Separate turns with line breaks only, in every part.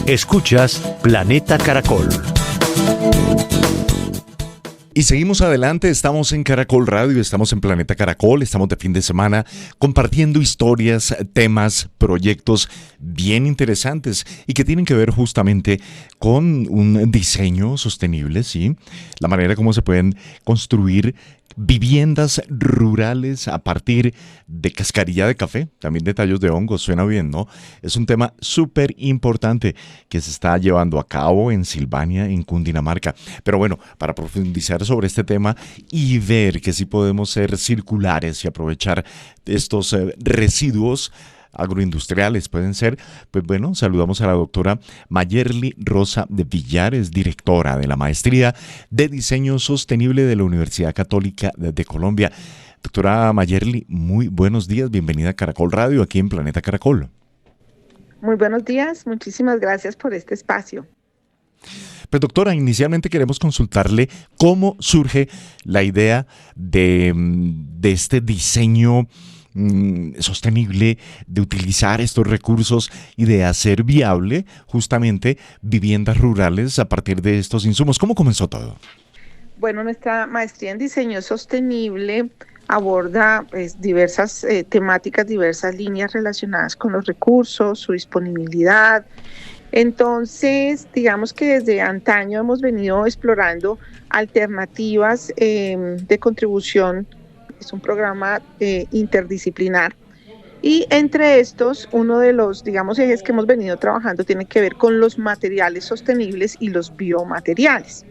Escuchas Planeta Caracol.
Y seguimos adelante, estamos en Caracol Radio, estamos en Planeta Caracol, estamos de fin de semana compartiendo historias, temas, proyectos bien interesantes y que tienen que ver justamente con un diseño sostenible, ¿sí? La manera como se pueden construir viviendas rurales a partir de cascarilla de café, también de tallos de hongos, suena bien, ¿no? Es un tema súper importante que se está llevando a cabo en Silvania, en Cundinamarca. Pero bueno, para profundizar sobre este tema y ver que sí podemos ser circulares y aprovechar estos residuos agroindustriales pueden ser, pues bueno, saludamos a la doctora Mayerly Rosa de Villares, directora de la Maestría de Diseño Sostenible de la Universidad Católica de Colombia. Doctora Mayerly, muy buenos días, bienvenida a Caracol Radio, aquí en Planeta Caracol.
Muy buenos días, muchísimas gracias por este espacio.
Pues doctora, inicialmente queremos consultarle cómo surge la idea de este diseño sostenible, de utilizar estos recursos y de hacer viable justamente viviendas rurales a partir de estos insumos. ¿Cómo comenzó todo?
Bueno, nuestra maestría en diseño sostenible aborda diversas temáticas, diversas líneas relacionadas con los recursos, su disponibilidad. Entonces, digamos que desde antaño hemos venido explorando alternativas de contribución. Es un programa interdisciplinar y entre estos uno de los, digamos, ejes que hemos venido trabajando tiene que ver con los materiales sostenibles y los biomateriales.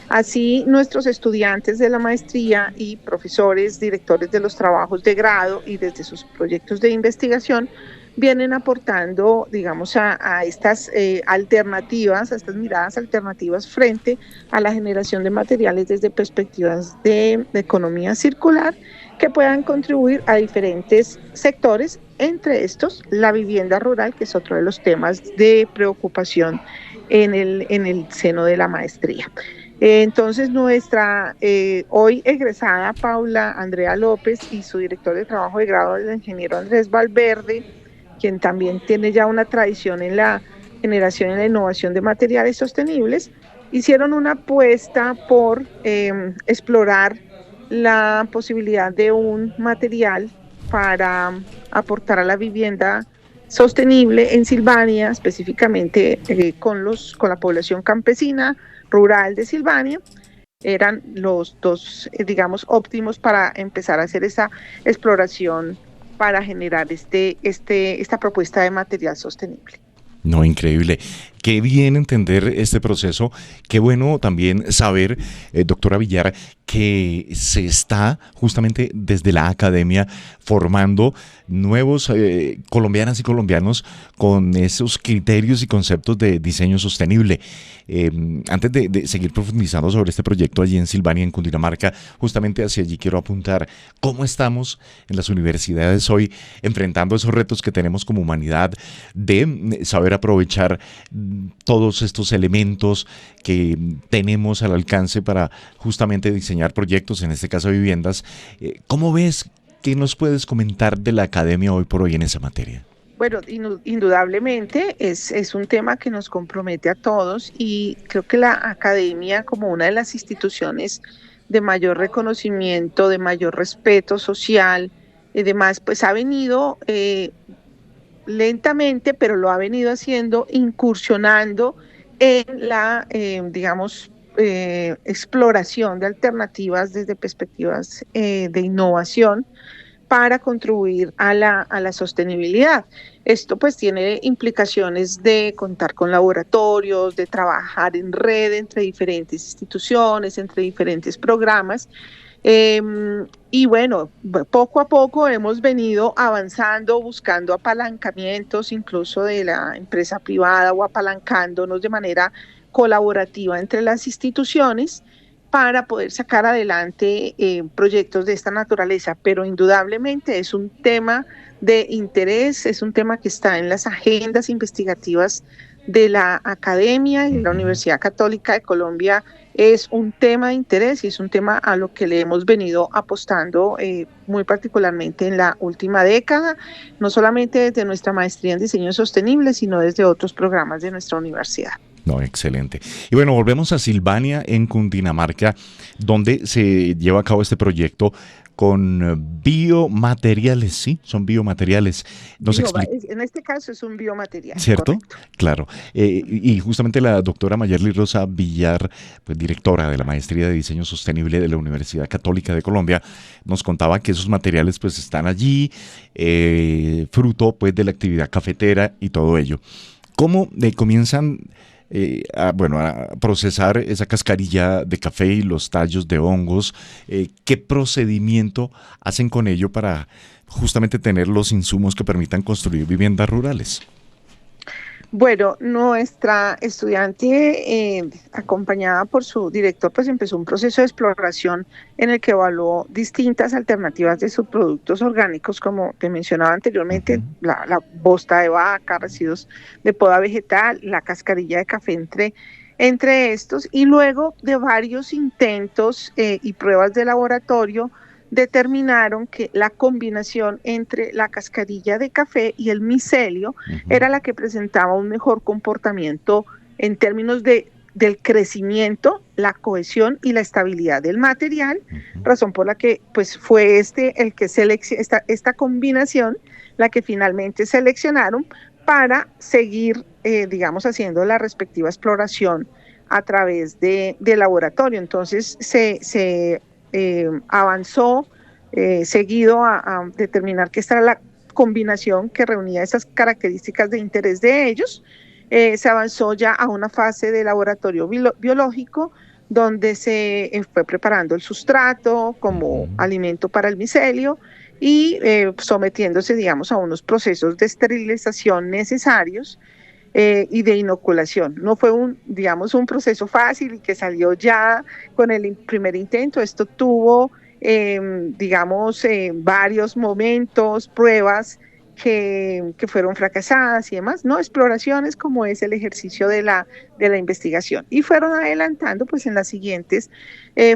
Así, nuestros estudiantes de la maestría y profesores, directores de los trabajos de grado y desde sus proyectos de investigación vienen aportando, digamos, a estas alternativas, a estas miradas alternativas frente a la generación de materiales desde perspectivas de economía circular que puedan contribuir a diferentes sectores, entre estos la vivienda rural, que es otro de los temas de preocupación en el seno de la maestría. Entonces nuestra hoy egresada Paula Andrea López y su director de trabajo de grado, el ingeniero Andrés Valverde, quien también tiene ya una tradición en la generación y la innovación de materiales sostenibles, hicieron una apuesta por explorar la posibilidad de un material para aportar a la vivienda sostenible en Silvania, específicamente con la población campesina rural de Silvania. Eran los dos, digamos, óptimos para empezar a hacer esa exploración para generar esta propuesta de material sostenible.
No, increíble. Qué bien entender este proceso. Qué bueno también saber, doctora Villar, que se está justamente desde la academia formando nuevos colombianas y colombianos con esos criterios y conceptos de diseño sostenible. Antes de seguir profundizando sobre este proyecto allí en Silvania, en Cundinamarca, justamente hacia allí quiero apuntar cómo estamos en las universidades hoy enfrentando esos retos que tenemos como humanidad de saber aprovechar todos estos elementos que tenemos al alcance para justamente diseñar proyectos, en este caso viviendas. ¿Cómo ves? ¿Qué nos puedes comentar de la academia hoy por hoy en esa materia?
Bueno, indudablemente es un tema que nos compromete a todos y creo que la academia, como una de las instituciones de mayor reconocimiento, de mayor respeto social y demás, pues ha venido lentamente, pero lo ha venido haciendo, incursionando en la, exploración de alternativas desde perspectivas de innovación para contribuir a la sostenibilidad. Esto pues tiene implicaciones de contar con laboratorios, de trabajar en red entre diferentes instituciones, entre diferentes programas. Y bueno, poco a poco hemos venido avanzando, buscando apalancamientos incluso de la empresa privada o apalancándonos de manera colaborativa entre las instituciones para poder sacar adelante proyectos de esta naturaleza, pero indudablemente es un tema de interés, es un tema que está en las agendas investigativas de la academia y la Universidad Católica de Colombia es un tema de interés y es un tema a lo que le hemos venido apostando muy particularmente en la última década, no solamente desde nuestra maestría en diseño sostenible, sino desde otros programas de nuestra universidad.
No, excelente. Y bueno, volvemos a Silvania, en Cundinamarca, donde se lleva a cabo este proyecto con biomateriales, ¿sí? Son biomateriales.
En este caso es un biomaterial.
¿Cierto?
Correcto.
Claro. Y justamente la doctora Mayerly Rosa Villar, pues directora de la Maestría de Diseño Sostenible de la Universidad Católica de Colombia, nos contaba que esos materiales pues están allí, fruto pues de la actividad cafetera y todo ello. ¿Cómo comienzan a procesar esa cascarilla de café y los tallos de hongos? ¿Qué procedimiento hacen con ello para justamente tener los insumos que permitan construir viviendas rurales?
Bueno, nuestra estudiante, acompañada por su director, pues empezó un proceso de exploración en el que evaluó distintas alternativas de subproductos orgánicos, como te mencionaba anteriormente, la bosta de vaca, residuos de poda vegetal, la cascarilla de café, entre estos, y luego de varios intentos y pruebas de laboratorio, determinaron que la combinación entre la cascarilla de café y el micelio era la que presentaba un mejor comportamiento en términos del crecimiento, la cohesión y la estabilidad del material, razón por la que pues fue esta combinación la que finalmente seleccionaron para seguir, haciendo la respectiva exploración a través del laboratorio. Entonces se avanzó seguido a determinar que esta era la combinación que reunía esas características de interés de ellos. Se avanzó ya a una fase de laboratorio biológico donde se fue preparando el sustrato como alimento para el micelio y sometiéndose, a unos procesos de esterilización necesarios y de inoculación. No fue un proceso fácil y que salió ya con el primer intento. Esto tuvo, varios momentos, pruebas que fueron fracasadas y demás, no exploraciones como es el ejercicio de la investigación. Y fueron adelantando pues en las siguientes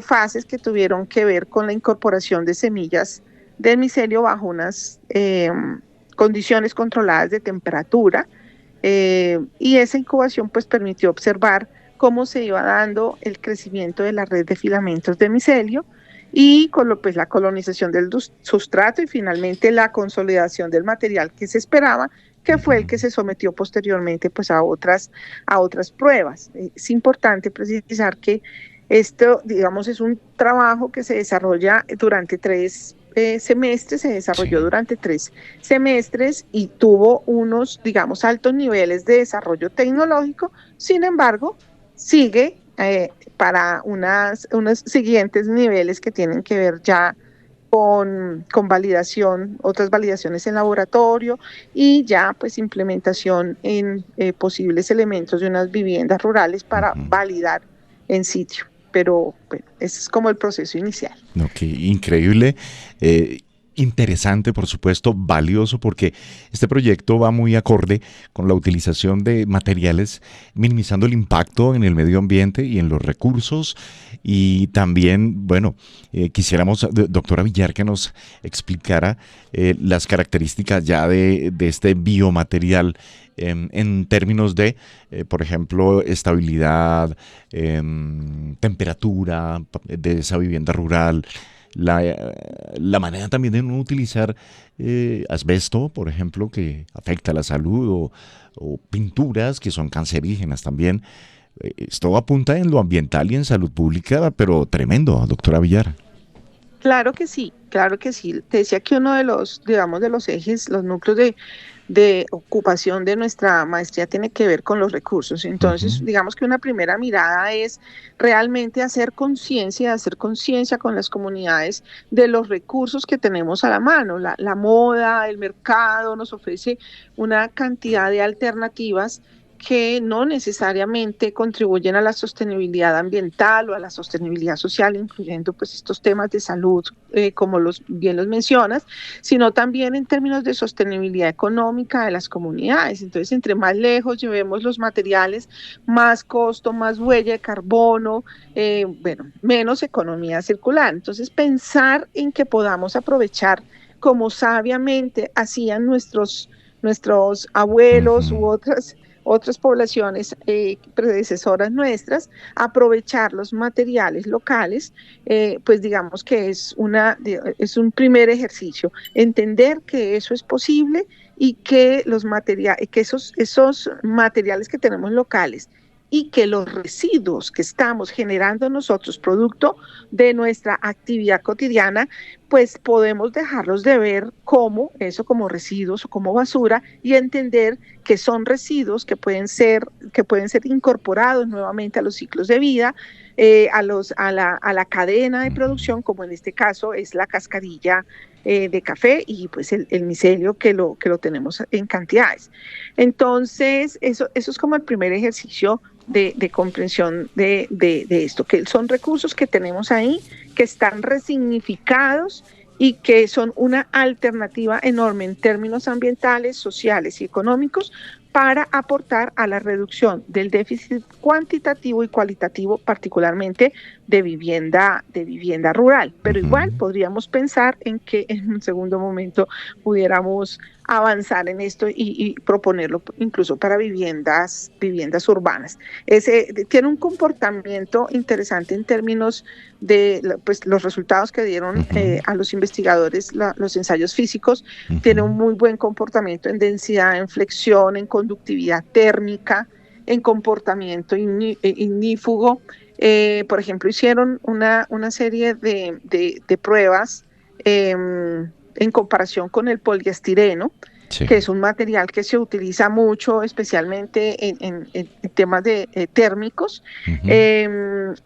fases que tuvieron que ver con la incorporación de semillas del micelio bajo unas condiciones controladas de temperatura, y esa incubación pues permitió observar cómo se iba dando el crecimiento de la red de filamentos de micelio y con la colonización del sustrato y finalmente la consolidación del material que se esperaba, que fue el que se sometió posteriormente pues a otras pruebas. Es importante precisar que esto, es un trabajo que se desarrolla durante 3 semestres, se desarrolló durante 3 semestres y tuvo unos, altos niveles de desarrollo tecnológico. Sin embargo, sigue para unos siguientes niveles que tienen que ver ya con validación, otras validaciones en laboratorio y ya pues implementación en posibles elementos de unas viviendas rurales para validar en sitio. Pero bueno, ese es como el proceso inicial.
Ok, increíble, interesante, por supuesto, valioso, porque este proyecto va muy acorde con la utilización de materiales, minimizando el impacto en el medio ambiente y en los recursos. Y también, quisiéramos, doctora Villar, que nos explicara las características ya de este biomaterial en términos de, por ejemplo, estabilidad, temperatura de esa vivienda rural, la manera también de no utilizar asbesto, por ejemplo, que afecta a la salud, o pinturas que son cancerígenas también. Esto apunta en lo ambiental y en salud pública, pero tremendo, doctora Villar.
Claro que sí, claro que sí. Te decía que uno de los ejes, los núcleos de ocupación de nuestra maestría tiene que ver con los recursos. Entonces, digamos que una primera mirada es realmente hacer conciencia con las comunidades de los recursos que tenemos a la mano. La moda, el mercado nos ofrece una cantidad de alternativas que no necesariamente contribuyen a la sostenibilidad ambiental o a la sostenibilidad social, incluyendo pues estos temas de salud, como bien los mencionas, sino también en términos de sostenibilidad económica de las comunidades. Entonces, entre más lejos llevemos los materiales, más costo, más huella de carbono, menos economía circular. Entonces, pensar en que podamos aprovechar, como sabiamente hacían nuestros abuelos u otras poblaciones predecesoras nuestras, aprovechar los materiales locales, pues digamos que es un primer ejercicio, entender que eso es posible y que esos materiales que tenemos locales y que los residuos que estamos generando nosotros, producto de nuestra actividad cotidiana, pues podemos dejarlos de ver como residuos o como basura, y entender que son residuos que pueden ser incorporados nuevamente a los ciclos de vida, a la cadena de producción, como en este caso es la cascarilla de café y pues el micelio que lo tenemos en cantidades. Entonces, eso es como el primer ejercicio de comprensión de esto, que son recursos que tenemos ahí, que están resignificados y que son una alternativa enorme en términos ambientales, sociales y económicos para aportar a la reducción del déficit cuantitativo y cualitativo, particularmente de vivienda rural. Pero igual podríamos pensar en que en un segundo momento pudiéramos avanzar en esto y proponerlo incluso para viviendas urbanas. Tiene un comportamiento interesante en términos de pues, los resultados que dieron a los investigadores los ensayos físicos. Tiene un muy buen comportamiento en densidad, en flexión, en conductividad térmica, en comportamiento ignífugo. Por ejemplo, hicieron una serie de pruebas en comparación con el poliestireno, sí, que es un material que se utiliza mucho, especialmente en temas térmicos,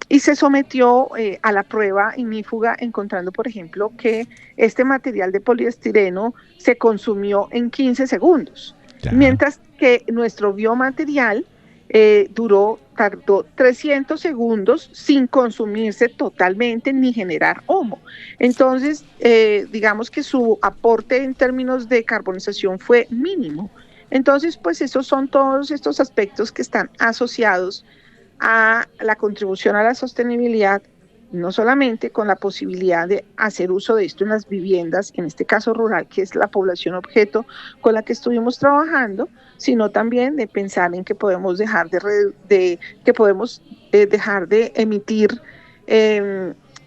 y se sometió a la prueba ignífuga, encontrando, por ejemplo, que este material de poliestireno se consumió en 15 segundos, mientras que nuestro biomaterial tardó 300 segundos sin consumirse totalmente ni generar humo. Entonces, digamos que su aporte en términos de carbonización fue mínimo. Entonces, pues esos son todos estos aspectos que están asociados a la contribución a la sostenibilidad, no solamente con la posibilidad de hacer uso de esto en las viviendas, en este caso rural, que es la población objeto con la que estuvimos trabajando, sino también de pensar en que podemos dejar de emitir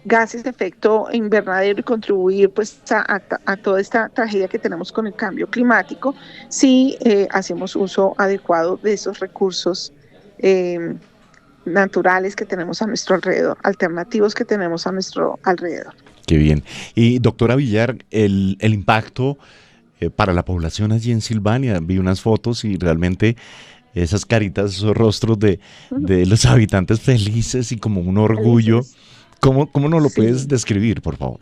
gases de efecto invernadero y contribuir pues a toda esta tragedia que tenemos con el cambio climático, si hacemos uso adecuado de esos recursos naturales que tenemos a nuestro alrededor, alternativos que tenemos a nuestro alrededor.
Qué bien. Y doctora Villar, el impacto para la población allí en Silvania, vi unas fotos y realmente esas caritas, esos rostros de los habitantes felices y como un orgullo. ¿Cómo nos lo puedes describir, por favor?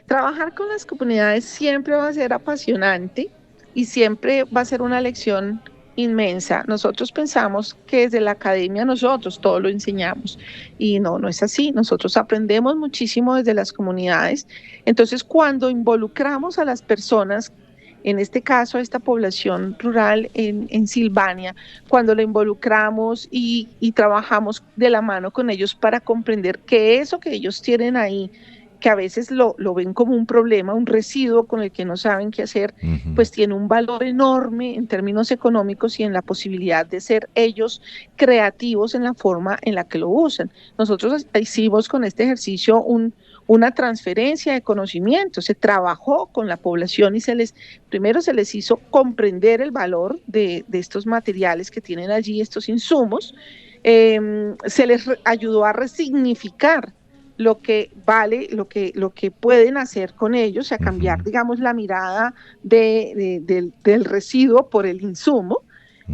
Trabajar con las comunidades siempre va a ser apasionante y siempre va a ser una lección inmensa. Nosotros pensamos que desde la academia nosotros todo lo enseñamos y no es así. Nosotros aprendemos muchísimo desde las comunidades. Entonces, cuando involucramos a las personas, en este caso a esta población rural en Silvania, cuando la involucramos y trabajamos de la mano con ellos para comprender que eso que ellos tienen ahí, que a veces lo ven como un problema, un residuo con el que no saben qué hacer, pues tiene un valor enorme en términos económicos y en la posibilidad de ser ellos creativos en la forma en la que lo usan. Nosotros hicimos con este ejercicio una transferencia de conocimiento, se trabajó con la población y primero se les hizo comprender el valor de estos materiales que tienen allí, estos insumos, se les ayudó a resignificar lo que vale, lo que pueden hacer con ellos, a cambiar, digamos, la mirada del residuo por el insumo.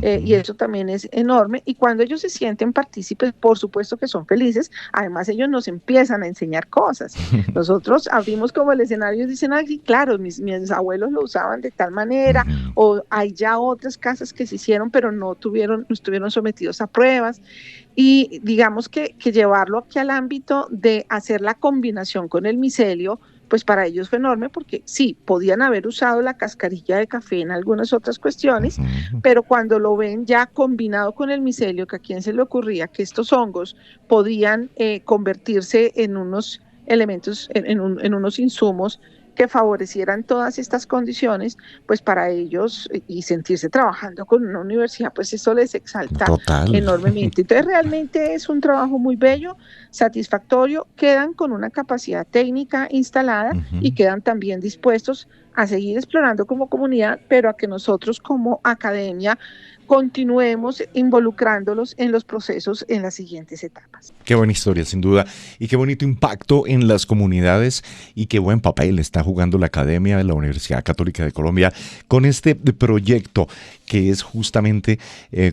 y eso también es enorme. Y cuando ellos se sienten partícipes, por supuesto que son felices. Además, ellos nos empiezan a enseñar cosas. Nosotros abrimos como el escenario y dicen, ay, claro, mis abuelos lo usaban de tal manera, o hay ya otras casas que se hicieron, pero no estuvieron sometidos a pruebas. Y digamos que llevarlo aquí al ámbito de hacer la combinación con el micelio, pues para ellos fue enorme, porque sí, podían haber usado la cascarilla de café en algunas otras cuestiones, pero cuando lo ven ya combinado con el micelio, que a quién se le ocurría que estos hongos podían convertirse en unos elementos, en unos insumos que favorecieran todas estas condiciones, pues para ellos, y sentirse trabajando con una universidad, pues eso les exalta enormemente. Entonces realmente es un trabajo muy bello, satisfactorio, quedan con una capacidad técnica instalada y quedan también dispuestos a seguir explorando como comunidad, pero a que nosotros como academia continuemos involucrándolos en los procesos en las siguientes etapas.
Qué buena historia, sin duda, y qué bonito impacto en las comunidades y qué buen papel está jugando la Academia de la Universidad Católica de Colombia con este proyecto que es justamente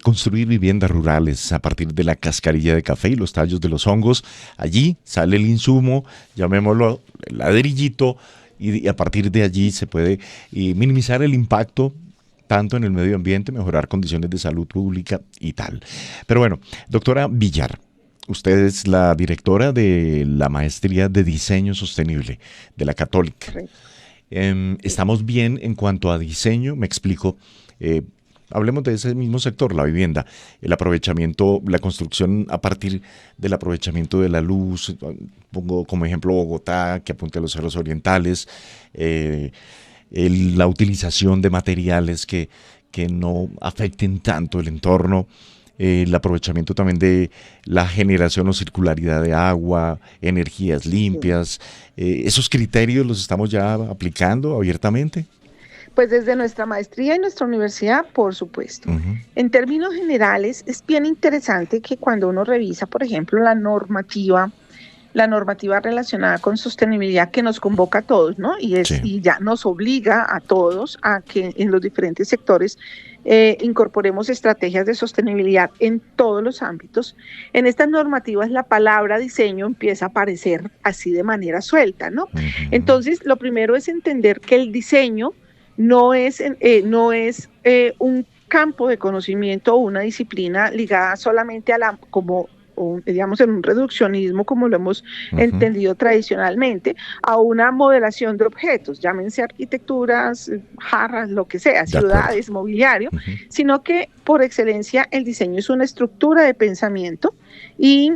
construir viviendas rurales a partir de la cascarilla de café y los tallos de los hongos. Allí sale el insumo, llamémoslo el ladrillito, y a partir de allí se puede minimizar el impacto tanto en el medio ambiente, mejorar condiciones de salud pública y tal. Pero bueno, doctora Villar, usted es la directora de la Maestría de Diseño Sostenible de la Católica. Estamos bien en cuanto a diseño, me explico. Hablemos de ese mismo sector, la vivienda, el aprovechamiento, la construcción a partir del aprovechamiento de la luz. Pongo como ejemplo Bogotá, que apunta a los cerros orientales, la utilización de materiales que no afecten tanto el entorno, el aprovechamiento también de la generación o circularidad de agua, energías limpias. ¿Esos criterios los estamos ya aplicando abiertamente?
Pues desde nuestra maestría y nuestra universidad, por supuesto. En términos generales, es bien interesante que cuando uno revisa, por ejemplo, la normativa relacionada con sostenibilidad que nos convoca a todos, ¿no? Y ya nos obliga a todos a que en los diferentes sectores incorporemos estrategias de sostenibilidad en todos los ámbitos. En estas normativas la palabra diseño empieza a aparecer así de manera suelta, ¿no? Entonces, lo primero es entender que el diseño no es un campo de conocimiento o una disciplina ligada solamente a digamos en un reduccionismo como lo hemos entendido tradicionalmente, a una modelación de objetos, llámense arquitecturas, jarras, lo que sea, ciudades, mobiliario, sino que por excelencia el diseño es una estructura de pensamiento y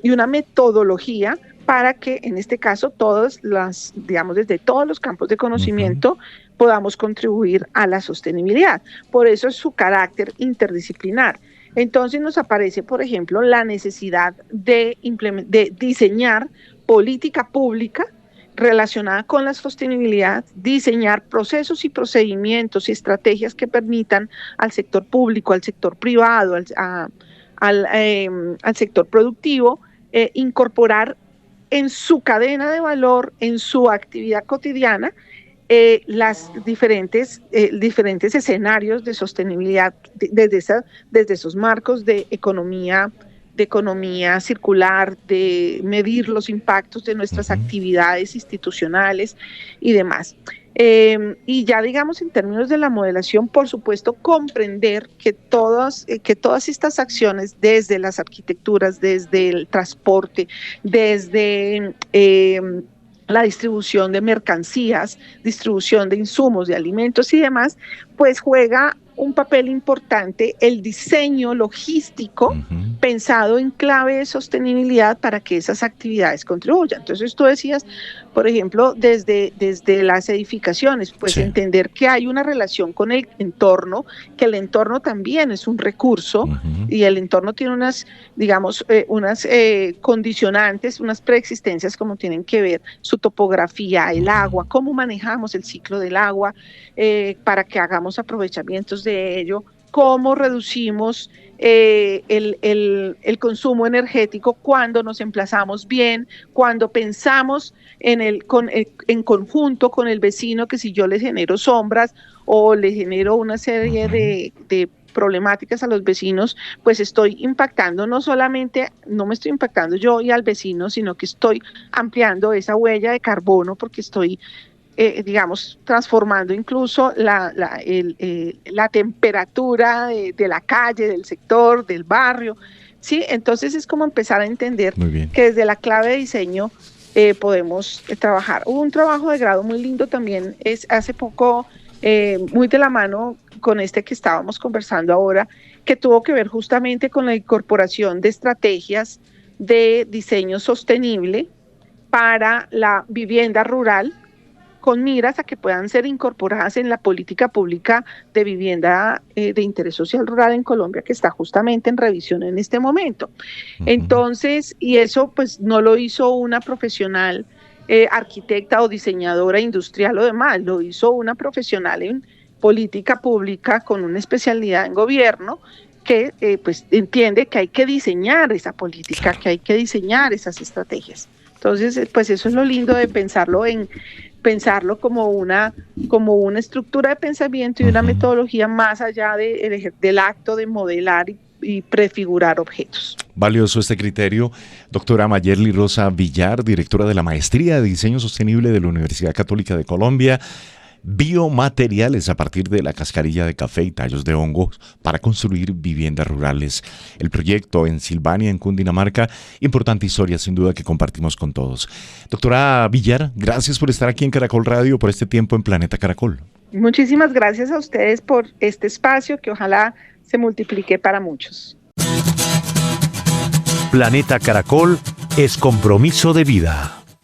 una metodología para que en este caso desde todos los campos de conocimiento podamos contribuir a la sostenibilidad. Por eso es su carácter interdisciplinar. Entonces nos aparece, por ejemplo, la necesidad de diseñar política pública relacionada con la sostenibilidad, diseñar procesos y procedimientos y estrategias que permitan al sector público, al sector privado, al sector productivo, incorporar en su cadena de valor, en su actividad cotidiana, las diferentes escenarios de sostenibilidad desde esos marcos de economía circular, de medir los impactos de nuestras actividades institucionales y demás. Y ya digamos en términos de la modelación, por supuesto, comprender que todas estas acciones, desde las arquitecturas, desde el transporte, desde la distribución de mercancías, distribución de insumos, de alimentos y demás, pues juega un papel importante el diseño logístico pensado en clave de sostenibilidad para que esas actividades contribuyan. Entonces tú decías, por ejemplo, desde las edificaciones, pues entender que hay una relación con el entorno, que el entorno también es un recurso y el entorno tiene unas condicionantes, unas preexistencias como tienen que ver su topografía, el agua, cómo manejamos el ciclo del agua para que hagamos aprovechamientos de ello, cómo reducimos el consumo energético cuando nos emplazamos bien, cuando pensamos en conjunto con el vecino, que si yo le genero sombras o le genero una serie de problemáticas a los vecinos, pues estoy impactando no solamente, no me estoy impactando yo y al vecino, sino que estoy ampliando esa huella de carbono porque estoy digamos, transformando incluso la temperatura de la calle, del sector, del barrio, ¿sí? Entonces es como empezar a entender que desde la clave de diseño podemos trabajar. Hubo un trabajo de grado muy lindo también, hace poco, muy de la mano con este que estábamos conversando ahora, que tuvo que ver justamente con la incorporación de estrategias de diseño sostenible para la vivienda rural, con miras a que puedan ser incorporadas en la política pública de vivienda de interés social rural en Colombia, que está justamente en revisión en este momento. Entonces, y eso pues no lo hizo una profesional arquitecta o diseñadora industrial o demás, lo hizo una profesional en política pública con una especialidad en gobierno, que pues entiende que hay que diseñar esa política, que hay que diseñar esas estrategias. Entonces, pues eso es lo lindo de pensarlo como una estructura de pensamiento y una metodología más allá del acto de modelar y prefigurar objetos.
Valioso este criterio. Doctora Mayerly Rosa Villar, directora de la Maestría de Diseño Sostenible de la Universidad Católica de Colombia. Biomateriales a partir de la cascarilla de café y tallos de hongos para construir viviendas rurales. El proyecto en Silvania, en Cundinamarca, importante historia sin duda que compartimos con todos. Doctora Villar, gracias por estar aquí en Caracol Radio, por este tiempo en Planeta Caracol.
Muchísimas gracias a ustedes por este espacio que ojalá se multiplique para muchos.
Planeta Caracol es compromiso de vida.